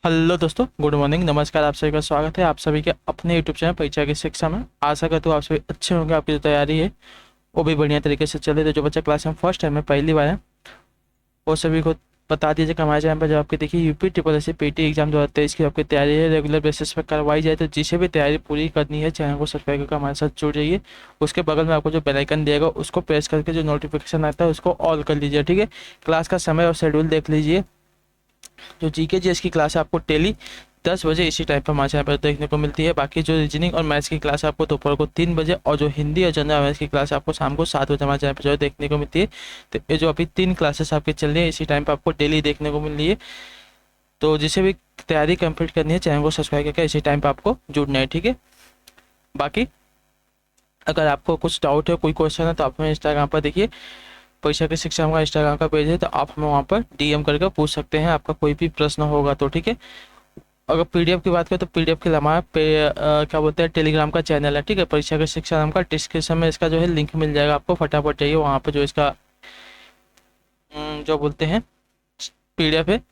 Hello दोस्तों, good morning, नमस्कार। आप सभी का स्वागत है आप सभी के अपने यूट्यूब चैनल परीक्षा की शिक्षा में। आशा करता हूँ आप सभी अच्छे होंगे। आपकी जो तैयारी है वो भी बढ़िया तरीके से चले। तो जो बच्चा क्लास में फर्स्ट टाइम में पहली बार है वो सभी को बता दीजिए कि हमारे चैनल पर जो आपकी देखिए UP triple S C PT exam 2023 की आपकी तैयारी है रेगुलर बेसिस पर करवाई जाए। तो जिसे भी तैयारी पूरी करनी है चैनल को सब्सक्राइब करके हमारे साथ जुड़ जाइए। उसके बगल में आपको जो बेल आइकन दिएगा उसको प्रेस करके जो नोटिफिकेशन आता है उसको ऑल कर लीजिए। ठीक है, क्लास का समय और शेड्यूल देख लीजिए। जो जीके जीएस की क्लास है आपको डेली 10 बजे इसी टाइप पर हमारे चैनल पर देखने को मिलती है। बाकी जो रीजनिंग और मैथ्स की क्लास है आपको दोपहर को 3 बजे, और जो हिंदी और जनरल अवेयर्स की क्लास है आपको शाम को 7 बजे हमारे चैनल पर जो है देखने को मिलती है। तो ये जो अभी 3 क्लासेस आपकी चल रही है इसी टाइम पर आपको डेली देखने को मिल रही है। तो जिसे भी तैयारी कंप्लीट करनी है चैनल को सब्सक्राइब करके इसी टाइम पर आपको जुड़ना है। ठीक है, बाकी अगर आपको कुछ डाउट है, कोई क्वेश्चन है, तो आप हमें इंस्टाग्राम पर देखिए, परीक्षा की शिक्षा हमारा इंस्टाग्राम का पेज है, तो आप हमें वहाँ पर डीएम करके पूछ सकते हैं आपका कोई भी प्रश्न होगा तो। ठीक है, अगर पीडीएफ की बात करें तो पीडीएफ के लिए हमारा क्या बोलते हैं टेलीग्राम का चैनल है। ठीक है, परीक्षा की शिक्षा नाम का, डिस्क्रिप्शन में इसका जो है लिंक मिल जाएगा आपको। फटाफट जाइए वहाँ पे जो इसका जो बोलते हैं पीडीएफ है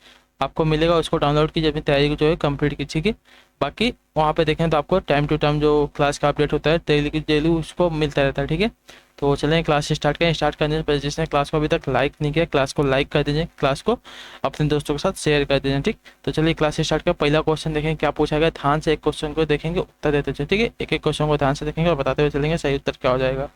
आपको मिलेगा, उसको डाउनलोड कीजिए, अपनी तैयारी को जो है कंप्लीट कीजिए। बाकी वहाँ पे देखें तो आपको टाइम टू टाइम जो क्लास का अपडेट होता है डेली की डेली उसको मिलता रहता है। ठीक है, तो चलें क्लास स्टार्ट करें। स्टार्ट करने से पहले जिसने क्लास को अभी तक लाइक नहीं किया क्लास को लाइक कर दीजिए, क्लास को अपने दोस्तों के साथ शेयर कर दीजिए। ठीक, तो चलिए क्लास स्टार्ट करें। पहला क्वेश्चन देखेंगे क्या पूछा गया, ध्यान से एक क्वेश्चन को देखेंगे, उत्तर देते चलिए। ठीक है, एक एक क्वेश्चन को ध्यान से देखेंगे और बताते हुए चलेंगे सही उत्तर क्या हो जाएगा।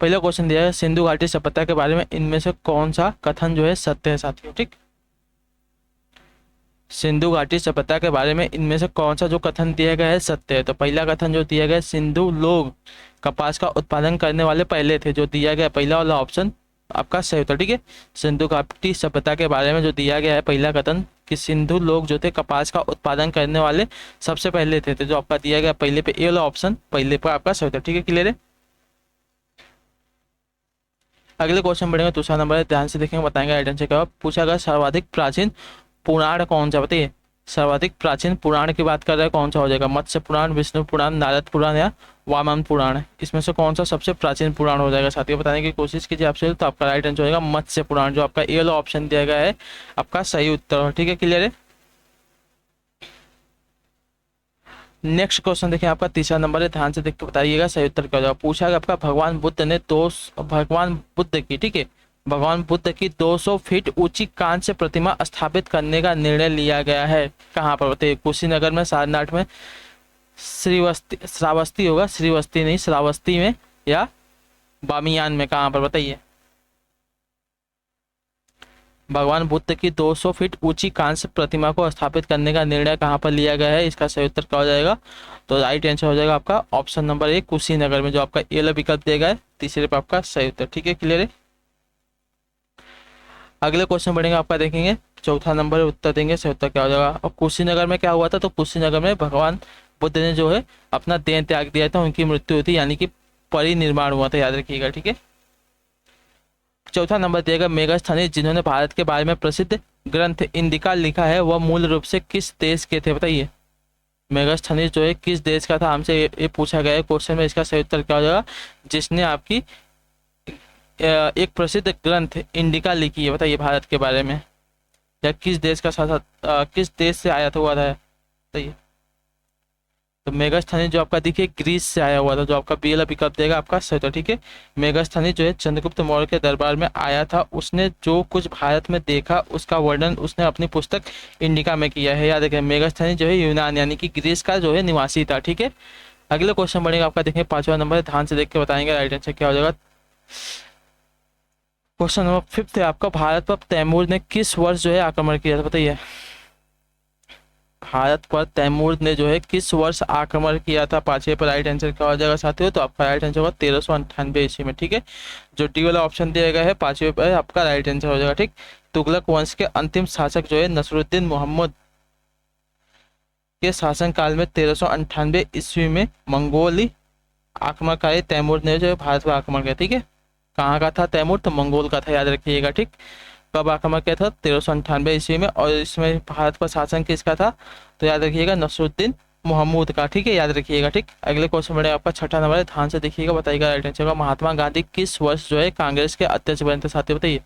पहला क्वेश्चन दिया है सिंधु घाटी सभ्यता के बारे में इनमें से कौन सा कथन जो है सत्य है साथियों। ठीक, सिंधु घाटी सभ्यता के बारे में इनमें से कौन सा जो कथन दिया गया है सत्य है। तो पहला कथन जो दिया गया है, सिंधु लोग कपास का उत्पादन करने वाले पहले थे, जो दिया गया है पहला वाला ऑप्शन आपका सही होता है। ठीक है, सिंधु घाटी सभ्यता के बारे में जो दिया गया है पहला कथन कि सिंधु लोग जो थे कपास का उत्पादन करने वाले सबसे पहले थे, तो जो आपका दिया गया पहले पे ए वाला ऑप्शन पहले पर आपका सही होता है। ठीक है, क्लियर है। अगले क्वेश्चन बढ़ेंगे, दूसरा नंबर है, ध्यान से देखेंगे बताएंगे राइट आंसर क्या पूछा गया। सर्वाधिक प्राचीन पुराण कौन सा बताइए। सर्वाधिक प्राचीन पुराण की बात कर रहे हैं, कौन सा हो जाएगा। मत्स्य पुराण, विष्णु पुराण, नारद पुराण या वामन पुराण। इसमें से कौन सा सबसे प्राचीन पुराण हो जाएगा साथियों, बताने की कोशिश कीजिए आपसे। तो आपका राइट आंसर हो जाएगा मत्स्य पुराण, जो आपका ए वाला ऑप्शन दिया गया है आपका सही उत्तर। ठीक है, क्लियर है। नेक्स्ट क्वेश्चन देखिए, आपका तीसरा नंबर है, ध्यान से देख के बताइएगा सही उत्तर क्या हो जाएगा। पूछा गया आपका भगवान बुद्ध की, ठीक है, भगवान बुद्ध की 200 फीट ऊंची कांस्य प्रतिमा स्थापित करने का निर्णय लिया गया है कहाँ पर बताइए। कुशीनगर में, सारनाथ में, श्रावस्ती होगा, श्रीवस्ती नहीं श्रावस्ती में, या बामियान में, कहाँ पर बताइए। भगवान बुद्ध की 200 फीट ऊंची कांस्य प्रतिमा को स्थापित करने का निर्णय कहाँ पर लिया गया है, इसका सही उत्तर क्या हो जाएगा। तो राइट आंसर हो जाएगा आपका ऑप्शन नंबर ए, कुशीनगर में, जो आपका ए वाला विकल्प दिया गया है तीसरे पर आपका सही उत्तर। ठीक है, क्लियर है। अगले क्वेश्चन बढ़ेंगे, आपका देखेंगे चौथा नंबर उत्तर देंगे सही उत्तर क्या हो जाएगा। और कुशीनगर में क्या हुआ था, तो कुशीनगर में भगवान बुद्ध ने जो है अपना देह त्याग दिया था, उनकी मृत्यु हुई थी, यानी कि परिनिर्माण हुआ था, याद रखिएगा। ठीक है, चौथा नंबर दिएगा मेगास्थनीज जिन्होंने भारत के बारे में प्रसिद्ध ग्रंथ इंडिका लिखा है वह मूल रूप से किस देश के थे बताइए। मेगास्थनीज जो है किस देश का था, हमसे ये पूछा गया है क्वेश्चन में। इसका सही उत्तर क्या हो जाएगा, जिसने आपकी एक प्रसिद्ध ग्रंथ इंडिका लिखी है बताइए भारत के बारे में, या किस देश का शासक किस देश से आया था हुआ था बताइए। तो मेगास्थनीज जो आपका देखिए ग्रीस से आया हुआ था, जो आपका बी वाला विकल्प देगा आपका सही था। ठीक है, मेगास्थनीज जो है चंद्रगुप्त मौर्य के दरबार में आया था, उसने जो कुछ भारत में देखा उसका वर्णन उसने अपनी पुस्तक इंडिका में किया है, याद रखें। मेगास्थनीज जो है यूनान यानी कि ग्रीस का जो है निवासी था। ठीक है, अगले क्वेश्चन बढ़ेगा आपका देखें पांचवा नंबर, ध्यान से देख के बताएंगे राइट आंसर क्या हो जाएगा। क्वेश्चन नंबर 5 है आपका, भारत पर तैमूर ने किस वर्ष जो है आक्रमण किया था बताइए। भारत पर तैमूर ने जो है किस वर्ष आक्रमण किया था, पांचवे पर राइट आंसर क्या हो जाएगा साथियों। तो आपका राइट आंसर होगा 1398 ईस्वी में। ठीक है, जो डी वाला ऑप्शन दिया गया है पांचवे पर आपका राइट आंसर हो जाएगा। ठीक, तुगलक वंश के अंतिम शासक जो है नसरुद्दीन मोहम्मद के शासनकाल में 1398 ईस्वी में मंगोली आक्रमणकारी तैमूर ने जो है भारत पर आक्रमण किया। ठीक है, कहाँ का था तैमूर, तो मंगोल का था, याद रखिएगा। ठीक, कब आक्रमण किया था 1398 ईस्वी में, और इसमें भारत पर शासन किसका था, तो याद रखिएगा नसरुद्दीन महमूद का, ठीक है, याद रखिएगा। ठीक, अगले क्वेश्चन बढ़े आपका छठा नंबर है, ध्यान से देखिएगा, बताइएगा राइट आंसर का। महात्मा गांधी किस वर्ष जो है कांग्रेस के अध्यक्ष बने थे साथियों, बताइए।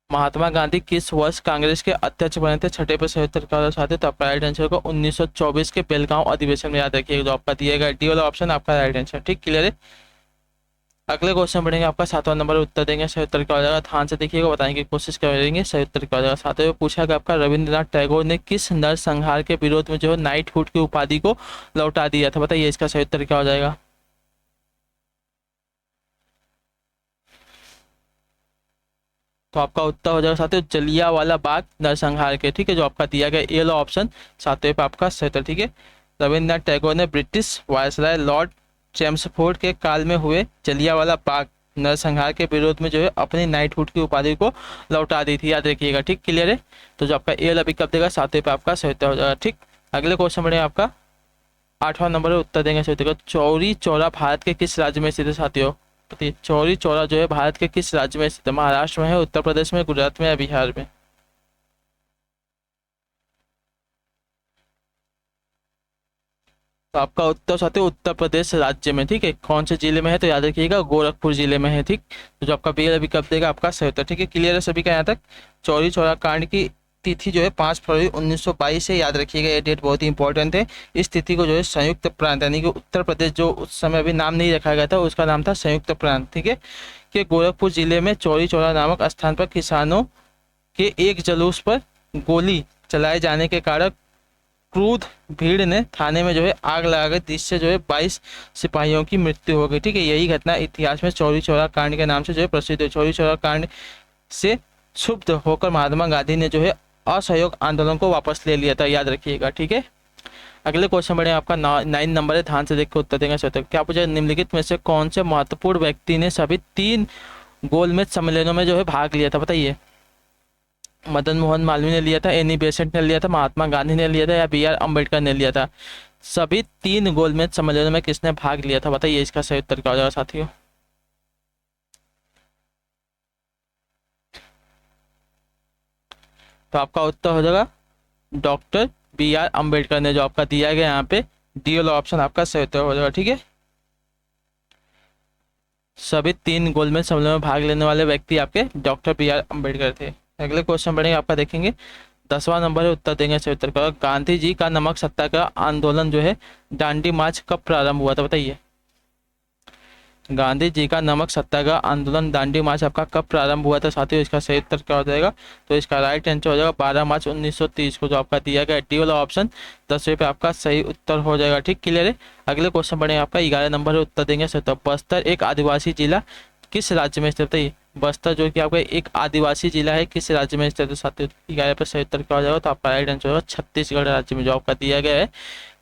महात्मा गांधी किस वर्ष कांग्रेस के अध्यक्ष बने थे, छठे पे सही उत्तर क्या होगा साथियों, तो आपका राइट आंसर को 1924 के बेलगांव अधिवेशन में, याद रखिएगा। जो आपका दिया गया डी वाला ऑप्शन आपका राइट आंसर। ठीक, क्लियर है। अगले क्वेश्चन बढ़ेंगे आपका सातवां नंबर, उत्तर देंगे, सही उत्तर क्या हो जाएगा, ध्यान से देखिएगा, बताने की कोशिश करेंगे, सही उत्तर क्या हो जाएगा। सातवें में पूछा गया आपका, रविंद्रनाथ टैगोर ने किस नरसंहार के विरोध में जो है नाइटहुड की उपाधि को लौटा दिया था, बताइए इसका सही उत्तर क्या हो जाएगा। तो आपका उत्तर हो जाएगा साथियों जलियांवाला बाग नरसंहार के, ठीक है, जो आपका दिया गया ए वाला ऑप्शन सातवें पे आपका सही उत्तर। ठीक है, रविंद्रनाथ टैगोर ने ब्रिटिश वायसराय लॉर्ड चेम्सफोर्ड के काल में हुए जलियांवाला बाग नरसंहार के विरोध में जो है अपनी नाइटहुड की उपाधि को लौटा दी थी, याद रखिएगा। ठीक, क्लियर है। तो जो आपका ए वाला विकल्प देगा सातवें पे आपका सही उत्तर हो जाएगा। ठीक, अगले क्वेश्चन बढ़ेगा आपका आठवां नंबर है, उत्तर देंगे सही उत्तर का। चौरी चौरा भारत के किस राज्य में स्थित है साथियों, बताइए। चौरी चौरा जो है भारत के किस राज्य में स्थित है, महाराष्ट्र में है, उत्तर प्रदेश में, गुजरात में या बिहार में। तो आपका उत्तर साथियों उत्तर प्रदेश राज्य में, ठीक है। कौन से जिले में है, तो याद रखिएगा गोरखपुर जिले में है। ठीक, तो जो आपका बी विकल्प देगा आपका सही उत्तर। ठीक है, क्लियर है सभी का यहाँ तक। चौरी चौरा कांड की तिथि जो है 5 फरवरी 1922 है, याद रखिएगा, ये डेट बहुत ही इंपॉर्टेंट है। इस तिथि को जो है संयुक्त प्रांत यानी कि उत्तर प्रदेश, जो उस समय अभी नाम नहीं रखा गया था, उसका नाम था संयुक्त प्रांत, ठीक है, कि गोरखपुर जिले में चौरी चौरा नामक स्थान पर किसानों के एक जुलूस पर गोली चलाए जाने के कारण क्रुद्ध भीड़ ने थाने में जो है आग लगा गई, जिससे जो है 22 सिपाहियों की मृत्यु हो गई। ठीक है, यही घटना इतिहास में चौरी चौरा कांड के नाम से जो है प्रसिद्ध है। चौरी चौरा कांड से क्षुब्ध होकर महात्मा गांधी ने जो है असहयोग आंदोलन को वापस ले लिया था, याद रखिएगा। ठीक है, अगले क्वेश्चन बढ़े आपका 9 नंबर है, ध्यान से देख के उत्तर देंगे। क्या पूछा, निम्नलिखित में से कौन से महत्वपूर्ण व्यक्ति ने सभी 3 गोलमेज सम्मेलनों में जो है भाग लिया था, बताइए। मदन मोहन मालवीय ने लिया था, एनी बेसेंट ने लिया था, महात्मा गांधी ने लिया था या बी आर अम्बेडकर ने लिया था। सभी 3 गोलमेज सम्मेलनों में किसने भाग लिया था, बताइए इसका सही उत्तर क्या हो जाएगा साथियों। तो आपका उत्तर हो जाएगा डॉक्टर बी आर अम्बेडकर ने, जो आपका दिया गया यहाँ पे डी वाला ऑप्शन आपका सही उत्तर हो जाएगा। ठीक है, सभी 3 गोलमेज सम्मेलन में भाग लेने वाले व्यक्ति आपके डॉक्टर बी आर अम्बेडकर थे। अगले क्वेश्चन बढ़ेंगे आपका, देखेंगे 10वां नंबर है, उत्तर देंगे सही उत्तर का। गांधी जी का नमक सत्याग्रह आंदोलन जो है दांडी मार्च कब प्रारंभ हुआ था, बताइए। गांधी जी का नमक सत्याग्रह आंदोलन दांडी मार्च आपका कब प्रारंभ हुआ था साथियों, इसका सही उत्तर क्या हो जाएगा, तो इसका राइट आंसर हो जाएगा 12 मार्च 1930 को, जो आपका दिया गया डी वाला ऑप्शन 10वें पे आपका सही उत्तर हो जाएगा। ठीक, क्लियर है। अगले क्वेश्चन बढ़ेगा आपका 11 नंबर है, उत्तर देंगे सही उत्तर। बस्तर एक आदिवासी जिला किस राज्य में स्थित है, बस्तर जो कि आपका एक आदिवासी जिला है, किस राज्य में स्थित है साथियों, 11 पे सही उत्तर क्या हो जाएगा, तो आपका राइट आंसर होगा छत्तीसगढ़ राज्य में, जो आपका दिया गया है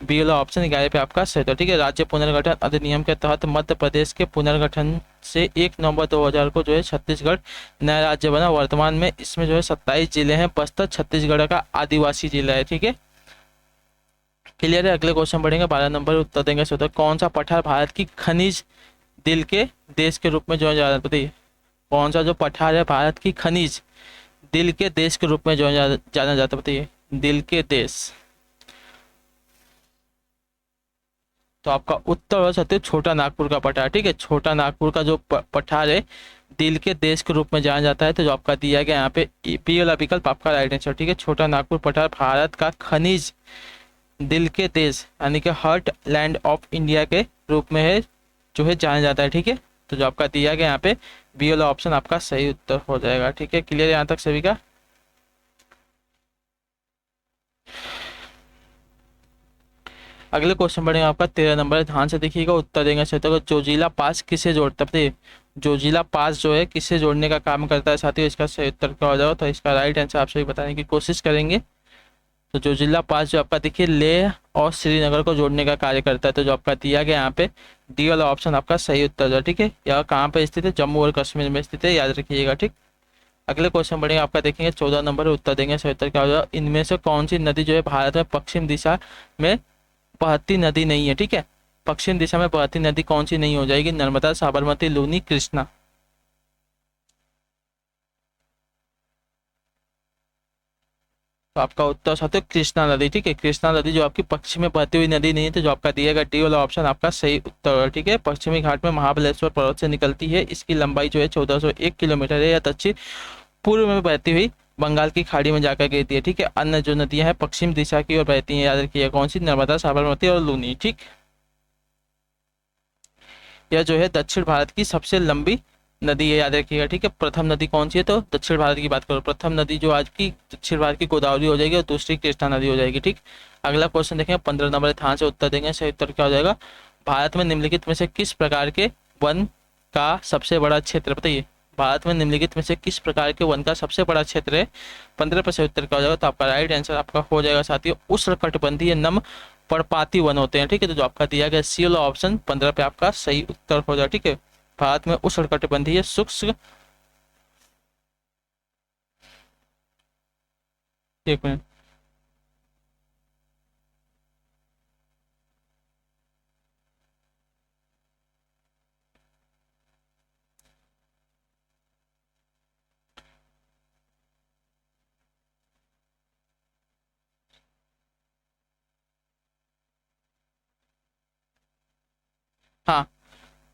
बी वाला ऑप्शन 11 पे आपका सही उत्तर। ठीक है, राज्य पुनर्गठन अधिनियम के तहत मध्य प्रदेश के पुनर्गठन से 1 नवंबर 2000 को जो है छत्तीसगढ़ नया राज्य बना। वर्तमान में इसमें जो है 27 जिले हैं, बस्तर छत्तीसगढ़ का आदिवासी जिला है। ठीक है, क्लियर है। अगले क्वेश्चन बढ़ेंगे 12 नंबर, उत्तर देंगे सही उत्तर। कौन सा पठार भारत की खनिज दिल के देश के रूप में जाना जाता है, बताइए। कौन सा जो पठार है भारत की खनिज दिल के देश के रूप में जाना जाता है, बताइए। दिल के देश, तो आपका उत्तर हो सकते छोटा नागपुर का पठार। ठीक है, छोटा नागपुर का जो पठार है दिल के देश के रूप में जाना जाता है, तो जो आपका दिया गया यहाँ पे पी वाला विकल्प आपका राइट आंसर। ठीक है, छोटा नागपुर पठार भारत का खनिज दिल के देश यानी कि हार्ट लैंड ऑफ इंडिया के रूप में है जो है जाना जाता है। ठीक है, तो जो आपका दिया गया यहाँ पे बी वाला ऑप्शन आपका सही उत्तर हो जाएगा। ठीक है, क्लियर यहाँ तक सभी का। अगले क्वेश्चन बढ़ेगा आपका 13 नंबर, ध्यान से देखिएगा, उत्तर देंगे सही उत्तर। जोजिला पास किसे जोड़ता है, जोजिला पास जो है किसे जोड़ने का काम करता है साथियों, इसका सही उत्तर क्या हो जाएगा, तो इसका राइट आंसर आप सभी बताने की कोशिश करेंगे। तो जोजिला पास जो आपका देखिए लेह और श्रीनगर को जोड़ने का कार्य करता है, तो जो आपका दिया गया यहाँ पे डी वाला ऑप्शन आपका सही उत्तर है। ठीक है, यह कहाँ पे स्थित है, जम्मू और कश्मीर में स्थित है, याद रखिएगा। ठीक, अगले क्वेश्चन बढ़ेंगे आपका, देखेंगे 14 नंबर, उत्तर देंगे सही उत्तर क्या हो जाएगा। इनमें से कौन सी नदी जो है भारत में पश्चिम दिशा में बहती नदी नहीं है, ठीक है, पश्चिम दिशा में बहती नदी कौन सी नहीं हो जाएगी, नर्मदा, साबरमती, लूनी, कृष्णा। तो आपका उत्तर साथियों कृष्णा नदी, ठीक है। कृष्णा नदी जो आपकी पश्चिम में बहती हुई नदी नहीं है, तो जो आपका दिया गया डी वाला ऑप्शन आपका सही उत्तर है, ठीक है। पश्चिमी घाट में महाबलेश्वर पर्वत से निकलती है, इसकी लंबाई जो है 1401 किलोमीटर है, या दक्षिण पूर्व में बहती हुई बंगाल की खाड़ी में जाकर गिरती है, ठीक है। अन्य जो नदियां हैं पश्चिम दिशा की ओर बहती हैं, याद रखिए कौन सी, नर्मदा, साबरमती और लूनी, ठीक। यह जो है दक्षिण भारत की सबसे लंबी नदी है, याद रखिएगा, ठीक है। प्रथम नदी कौन सी है, तो दक्षिण भारत की बात करो, प्रथम नदी जो आज की दक्षिण भारत की गोदावरी हो जाएगी और दूसरी कृष्णा नदी हो जाएगी, ठीक। अगला क्वेश्चन देखें, 15 नंबर ध्यान से उत्तर देंगे, सही उत्तर क्या हो जाएगा। भारत में निम्नलिखित में से किस प्रकार के वन का सबसे बड़ा क्षेत्र, बताइए। भारत में निम्नलिखित में से किस प्रकार के वन का सबसे बड़ा क्षेत्र है, 15 पर सही उत्तर क्या हो जाएगा। तो आपका राइट आंसर आपका हो जाएगा साथियों उष्णकटिबंधीय नम पर्णपाती वन होते हैं, ठीक है। तो जो आपका दिया गया सी वाला ऑप्शन 15 पे आपका सही उत्तर हो जाएगा, ठीक है। भारत में उष्णकटिबंधीय शुष्क, एक मिनट, हाँ।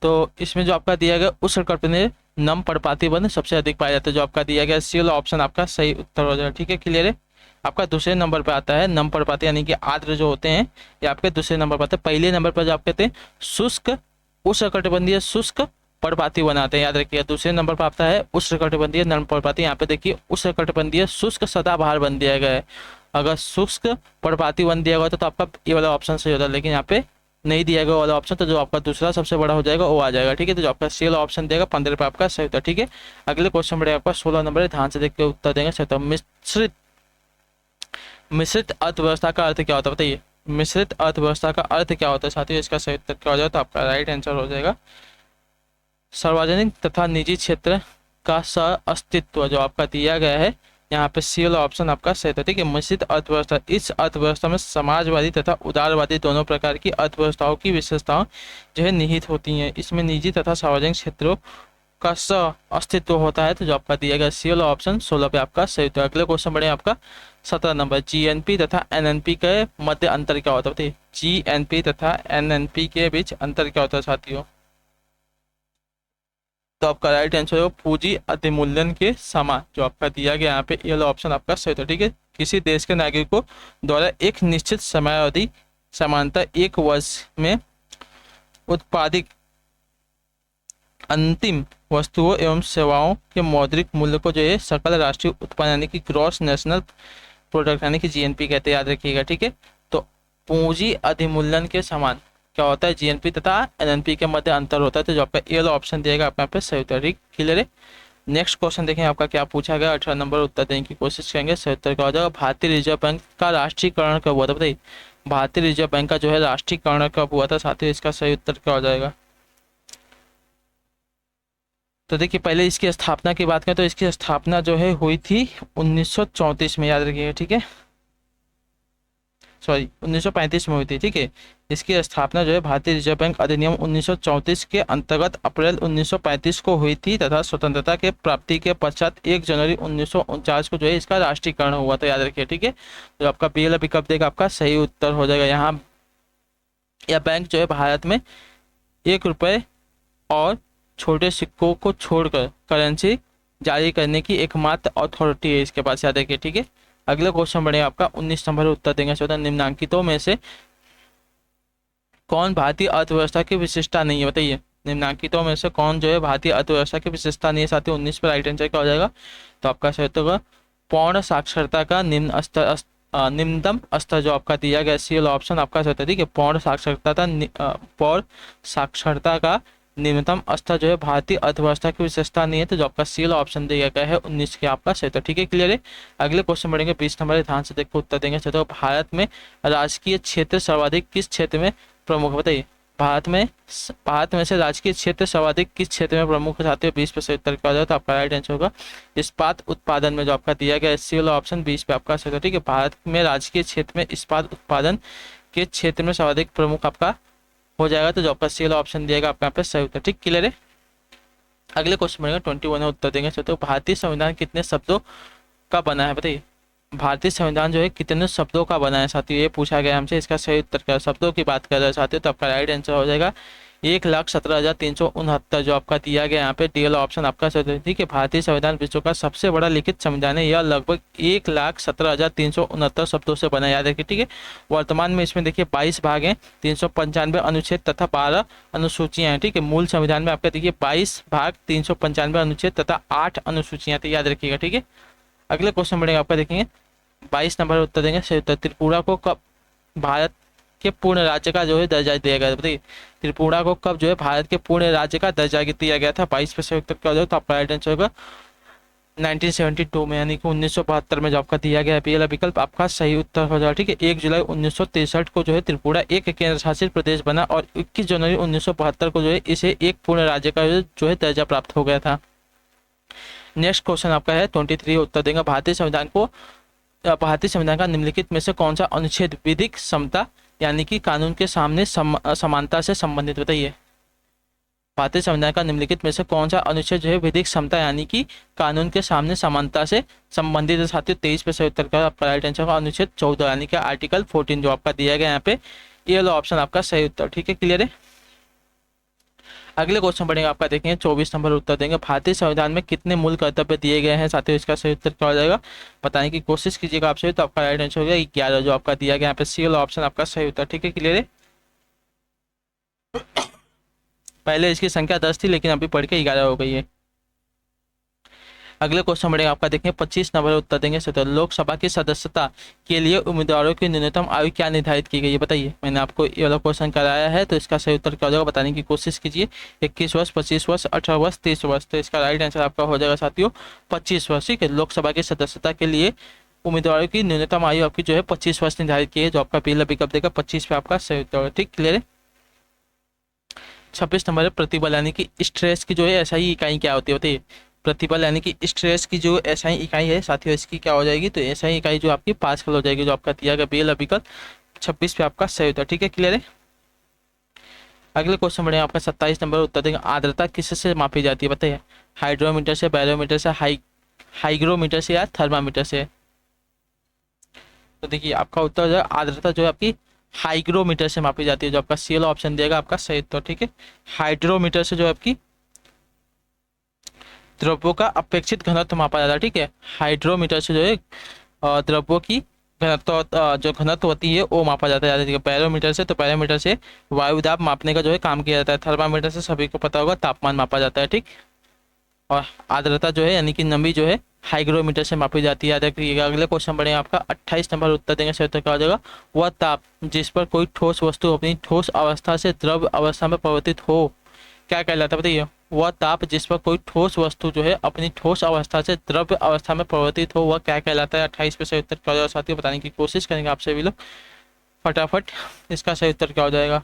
तो इसमें जो आपका दिया गया उष्णकटिबंधीय नम पर्णपाती वन सबसे अधिक पाया जाता है, जो आपका दिया गया सी वाला ऑप्शन आपका सही उत्तर हो जाएगा, ठीक है। क्लियर है। आपका दूसरे नंबर पे आता है नम पर्णपाती, यानी कि आर्द्र जो होते हैं, ये आपके दूसरे नंबर पर आते हैं। पहले नंबर पर जो आप कहते हैं शुष्क उष्णकटिबंधीय शुष्क पर्णपाती वन आते हैं, याद रखिए। दूसरे नंबर पर आता है उष्णकटिबंधीय नम पर्णपाती, यहाँ पे देखिए उष्णकटिबंधीय शुष्क सदाबहार वन दिया गया है। अगर शुष्क पर्णपाती वन दिया गया तो आपका ये वाला ऑप्शन सही होता है, लेकिन यहाँ पे नहीं दिया गया वाला ऑप्शन, तो जो आपका दूसरा सबसे बड़ा हो जाएगा वो आ जाएगा, ठीक है। तो जो आपका सी वाला ऑप्शन देगा 15 पे आपका सही होता है, ठीक है। अगले क्वेश्चन बढ़ेगा आपका 16 नंबर, ध्यान से देख के उत्तर देंगे सही। तो मिश्रित मिश्रित अर्थव्यवस्था का अर्थ क्या होता है, बताइए। मिश्रित अर्थव्यवस्था का अर्थ क्या होता है साथियों, इसका सही उत्तर क्या हो जाएगा। तो आपका राइट आंसर हो जाएगा सार्वजनिक तथा निजी क्षेत्र का सह अस्तित्व, जो आपका दिया गया है यहाँ पे सी वाला ऑप्शन आपका सही था, ठीक है। मिश्रित अर्थव्यवस्था, इस अर्थव्यवस्था में समाजवादी तथा उदारवादी दोनों प्रकार की अर्थव्यवस्थाओं की विशेषताओं जो है निहित होती हैं। इसमें निजी तथा सार्वजनिक क्षेत्रों का सह अस्तित्व होता है, तो जो आपका दिया गया सी वाला ऑप्शन 16 पे आपका सही होता है। अगले क्वेश्चन बढ़े आपका 17 नंबर, जीएनपी तथा एनएनपी के मध्य अंतर क्या होता है, बताइए। जीएनपी तथा एनएनपी के बीच अंतर क्या होता है साथियों। तो आपका राइट आंसर होगा पूंजी अधिमूल्यन के समान, जो आपका दिया गया यहाँ पे ये वाला ऑप्शन आपका सही था, ठीक है। किसी देश के नागरिकों द्वारा एक निश्चित समयावधि समानता एक वर्ष में उत्पादित अंतिम वस्तुओं एवं सेवाओं के मौद्रिक मूल्य को जो है सकल राष्ट्रीय उत्पादन यानी कि ग्रॉस नेशनल प्रोडक्ट यानी कि जीएनपी कहते हैं, याद रखिएगा, ठीक है। तो पूंजी अधिमूल्यन के समान क्या होता है, जीएनपी तथा एनएनपी के मध्य अंतर होता है, तो जो आपका ए वाला ऑप्शन दिएगा आपका यहाँ पे सही उत्तर, ठीक, क्लियर है। नेक्स्ट क्वेश्चन देखें आपका क्या पूछा गया, 18 नंबर उत्तर देने की कोशिश करेंगे, सही उत्तर क्या हो जाएगा। भारतीय रिजर्व बैंक का राष्ट्रीयकरण कब हुआ था, बताइए। भारतीय रिजर्व बैंक का जो है राष्ट्रीयकरण कब हुआ था साथियों, इसका सही उत्तर क्या हो जाएगा। तो देखिए पहले इसकी स्थापना की बात करें तो इसकी स्थापना जो है हुई थी 1934 में, याद रखिएगा, ठीक है। सॉरी 1935 में हुई थी, ठीक है। इसकी स्थापना जो है भारतीय रिजर्व बैंक अधिनियम 1934 के अंतर्गत अप्रैल 1935 को हुई थी तथा स्वतंत्रता के प्राप्ति के पश्चात 1 जनवरी 1949 को जो है इसका राष्ट्रीयकरण हुआ था, याद रखिए, ठीक है। तो आपका बी वाला विकल्प देगा आपका सही उत्तर हो जाएगा। यहाँ यह बैंक जो है भारत में 1 रुपये और छोटे सिक्कों को छोड़कर करेंसी जारी करने की एकमात्र अथॉरिटी है इसके पास, याद रखिए, ठीक है। अगला क्वेश्चन बढ़ेगा आपका 19 नंबर उत्तर देंगे 14 निम्नांकितों में से कौन भारतीय अर्थव्यवस्था की विशेषता नहीं है, बताइए। निम्नांकितों में से कौन जो है भारतीय अर्थव्यवस्था की विशेषता नहीं है साथियों, 19 पर राइट आंसर क्या हो जाएगा। तो आपका सही होगा पूर्ण साक्षरता का निम्न स्तर, निम्नतम स्तर जो आपका दिया गया सी वाला ऑप्शन आपका सही होता है, ठीक है। पूर्ण साक्षरता का निम्नतम स्तर जो है भारतीय अर्थव्यवस्था की विशेषता नहीं है, तो जो आपका सी वाला ऑप्शन दिया गया है 19 के आपका सही होता है, ठीक है, क्लियर है। अगले क्वेश्चन बढ़ेंगे 20 नंबर, ध्यान से देखो उत्तर देंगे। तो भारत में राजकीय क्षेत्र सर्वाधिक किस क्षेत्र में प्रमुख, बताइए। भारत में से राजकीय क्षेत्र सर्वाधिक किस क्षेत्र में प्रमुख चाहते हो, 20 पे सही उत्तर क्या हो जाए। तो आपका राइट आंसर होगा इस्पात उत्पादन में, जो आपका दिया गया सी वाला ऑप्शन 20 पे आपका सही होगा, ठीक है। भारत में राजकीय क्षेत्र में इस्पात उत्पादन के क्षेत्र में सर्वाधिक प्रमुख आपका हो जाएगा, तो जो आपका सी वाला ऑप्शन दिएगा आपका यहाँ पे सही उत्तर, ठीक, क्लियर है। अगले क्वेश्चन बढ़ेगा 21 में उत्तर देंगे। तो भारतीय संविधान कितने शब्दों का बना है, बताइए। भारतीय संविधान जो है कितने शब्दों का बना है साथियों, ये पूछा गया हमसे। इसका सही उत्तर क्या है, शब्दों की बात कर रहे हैं साथियों, तो आपका राइट आंसर हो जाएगा 1,17,369 जो आपका दिया गया यहाँ पे डी वाला ऑप्शन आपका सही है। ठीक है, भारतीय संविधान विश्व का सबसे बड़ा लिखित संविधान है, यह लगभग 1,17,369 शब्दों से बना है, याद रखिए। ठीक है, वर्तमान में इसमें देखिए 22 भाग हैं, 395 अनुच्छेद तथा 12 अनुसूचियां हैं। ठीक है, मूल संविधान में आपका देखिए 22 भाग, 395 अनुच्छेद तथा 8 अनुसूचियां थी, याद रखिएगा। ठीक है, अगले क्वेश्चन बढ़ेगा आपका, देखेंगे 22 नंबर उत्तर देंगे सही उत्तर। त्रिपुरा को कब भारत के पूर्ण राज्य का जो है दर्जा दिया गया, बताइए त्रिपुरा को कब जो है भारत के पूर्ण राज्य का दर्जा दिया गया था। 22 पे सही उत्तर क्या हो जाएगा, तो आपका राइट आंसर होगा 1972 में, यानी कि 1972 में जो आपका दिया गया पहला विकल्प आपका सही उत्तर हो जाएगा। ठीक है, 1 जुलाई 1963 को जो है त्रिपुरा एक केंद्र शासित प्रदेश बना और 21 जनवरी 1972 को जो है इसे एक पूर्ण राज्य का जो है दर्जा प्राप्त हो गया था। नेक्स्ट क्वेश्चन आपका है 23 उत्तर देंगे, भारतीय संविधान का निम्नलिखित में से कौन सा अनुच्छेद विधिक समता यानी कि कानून के सामने समानता से संबंधित, बताइए। भारतीय संविधान का निम्नलिखित में से कौन सा अनुच्छेद जो है विधिक समता यानी कि कानून के सामने समानता से संबंधित है साथियों। 23 पे सही उत्तर का आपका राइट आंसर होगा अनुच्छेद 14 यानी कि आर्टिकल 14 जो आपका दिया गया यहाँ पे, ये वाला ऑप्शन आपका सही उत्तर। ठीक है, क्लियर है। अगले क्वेश्चन बढ़ेगा आपका, देखेंगे 24 नंबर उत्तर देंगे, भारतीय संविधान में कितने मूल कर्तव्य दिए गए हैं साथियों, इसका सही उत्तर क्या हो जाएगा, बताने की कोशिश कीजिएगा आपसे, तो आपका राइट आंसर हो गया 11 जो आपका दिया गया यहाँ पे सी वाला ऑप्शन आपका सही उत्तर। ठीक है, क्लियर है। पहले इसकी संख्या 10 थी लेकिन अभी बढ़ के 11 हो गई है। अगले क्वेश्चन बढ़ेगा आपका, देखेंगे 25 नंबर उत्तर देंगे सर, लोकसभा की सदस्यता के लिए उम्मीदवारों की न्यूनतम आयु क्या निर्धारित की गई है, बताइए। मैंने आपको ये वाला क्वेश्चन कराया है, तो इसका सही उत्तर क्या हो जाएगा, बताने की कोशिश कीजिए। 21 वर्ष, 25 वर्ष, 18 वर्ष, 30 वर्ष, तो इसका राइट आंसर आपका हो जाएगा साथियों 25 वर्ष। ठीक है, लोकसभा की सदस्यता के लिए उम्मीदवारों की न्यूनतम आयु आपकी जो है 25 वर्ष निर्धारित की है, जो आपका पहला विकल्प देगा 25 पे आपका सही उत्तर होगा। ठीक, क्लियर है। 26 नंबर है प्रतिबल यानी कि स्ट्रेस की जो है एसआई इकाई क्या होती है, बताइए। प्रतिबल यानी कि स्ट्रेस की जो एसआई इकाई है साथियों, इसकी क्या हो जाएगी, तो एसआई इकाई जो आपकी पास्कल हो जाएगी, जो आपका दिया गया बेल विकल्प 26 पे आपका सही उत्तर। ठीक है, क्लियर है। अगले क्वेश्चन बढ़े आपका 27 नंबर उत्तर देंगे, आर्द्रता किससे मापी जाती है, बताइए। हाइड्रोमीटर से, बैरोमीटर से, हाइग्रोमीटर से या थर्मामीटर से। तो देखिए आपका उत्तर जो है आर्द्रता जो है आपकी हाइग्रोमीटर से मापी जाती है, जो आपका सी वाला ऑप्शन देगा आपका सही उत्तर। ठीक है, हाइड्रोमीटर से जो है आपकी द्रव्यों का अपेक्षित घनत्व मापा जाता है। ठीक है, हाइड्रोमीटर से जो है द्रव्यों की घनत्व जो घनत्व होती है वो मापा जाता है। बैरोमीटर से, तो बैरोमीटर से वायु दाब मापने का जो है काम किया जाता है। थर्मामीटर से सभी को पता होगा तापमान मापा जाता है। ठीक, और आर्द्रता जो है यानी कि नमी जो है हाइग्रोमीटर से मापी जाती है, याद रखिएगा। अगले क्वेश्चन बढ़ेगा आपका 28 नंबर उत्तर देंगे सही उत्तर क्या हो जाएगा, वह ताप जिस पर कोई ठोस वस्तु अपनी ठोस अवस्था से द्रव अवस्था में परिवर्तित हो क्या कहलाता है, बताइए। वह ताप जिस पर कोई ठोस वस्तु जो है अपनी ठोस अवस्था से द्रव्य अवस्था में परिवर्तित हो वह क्या कहलाता है। 28 पे सही उत्तर क्या हो जाएगा साथियों, बताने की कोशिश करेंगे आपसे भी लोग फटाफट, इसका सही उत्तर क्या हो जाएगा,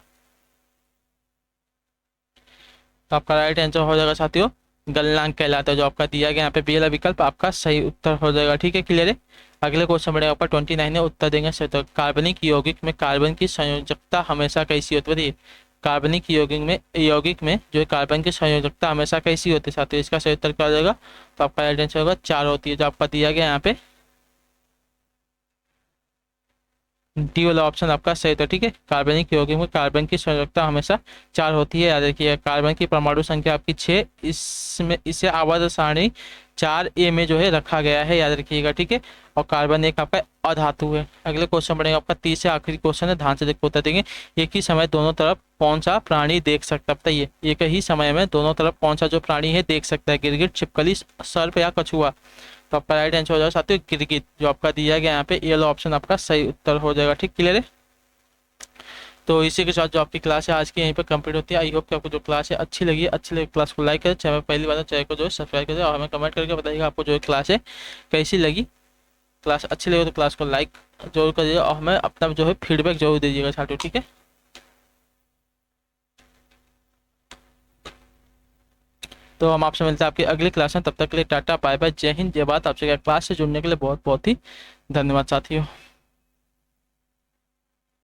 तो आपका राइट आंसर हो जाएगा साथियों गलनांक कहलाता है, जो आपका दिया गया यहाँ पे पहला विकल्प आपका सही उत्तर हो जाएगा। ठीक है, क्लियर है। अगले क्वेश्चन बढ़ेगा आपका 29 है उत्तर देंगे सही उत्तर, कार्बनिक यौगिक में कार्बन की संयोजकता हमेशा कैसी होती है, कार्बनिक यौगिक में जो है कार्बन की संयोजकता हमेशा कैसी होती है साथियों, इसका सही उत्तर क्या हो जाएगा, तो आपका राइट आंसर होगा 4 होती है, जो आपका दिया गया यहाँ पे डी वाला ऑप्शन आपका सही होता है। ठीक है, कार्बनिक यौगिक में कार्बन की संयोजकता हमेशा 4 होती है, याद रखिए। कार्बन की परमाणु संख्या आपकी 6, इसमें इसे आवर्त सारणी 4A में जो है रखा गया है, याद रखिएगा। ठीक है, और कार्बन एक आपका अधातु है। अगले क्वेश्चन बढ़ेगा आपका 30 से आखिरी क्वेश्चन है, ध्यान से देखो उत्तर देंगे। एक ही समय दोनों तरफ कौन सा प्राणी देख सकता है, बताइए। एक ही समय में दोनों तरफ कौन सा जो प्राणी है देख सकता है, गिरगिट, छिपकली, सर्प या कछुआ, तो आपका राइट आंसर हो जाएगा साथियों गिरगिट, जो आपका दिया गया यहाँ पे ये वाला ऑप्शन आपका सही उत्तर हो जाएगा। ठीक, क्लियर है। तो इसी के साथ जो आपकी क्लास है आज की यहीं पर कंप्लीट होती है। आई होप कि आपको जो क्लास है अच्छी लगी क्लास को लाइक करें, चैनल पहली बार चैनल को जो है सब्सक्राइब करें और हमें कमेंट करके बताइएगा आपको जो है क्लास है कैसी लगी। क्लास अच्छी लगी तो क्लास को लाइक जरूर करिएगा और हमें अपना जो है फीडबैक जरूर दीजिएगा साथियों। ठीक है, तो हम आपसे मिलते हैं आपकी अगली क्लास में, तब तक के लिए टाटा बाय बाय, जय हिंद, जय भारत। आपसे क्लास से जुड़ने के लिए बहुत बहुत ही धन्यवाद साथियों।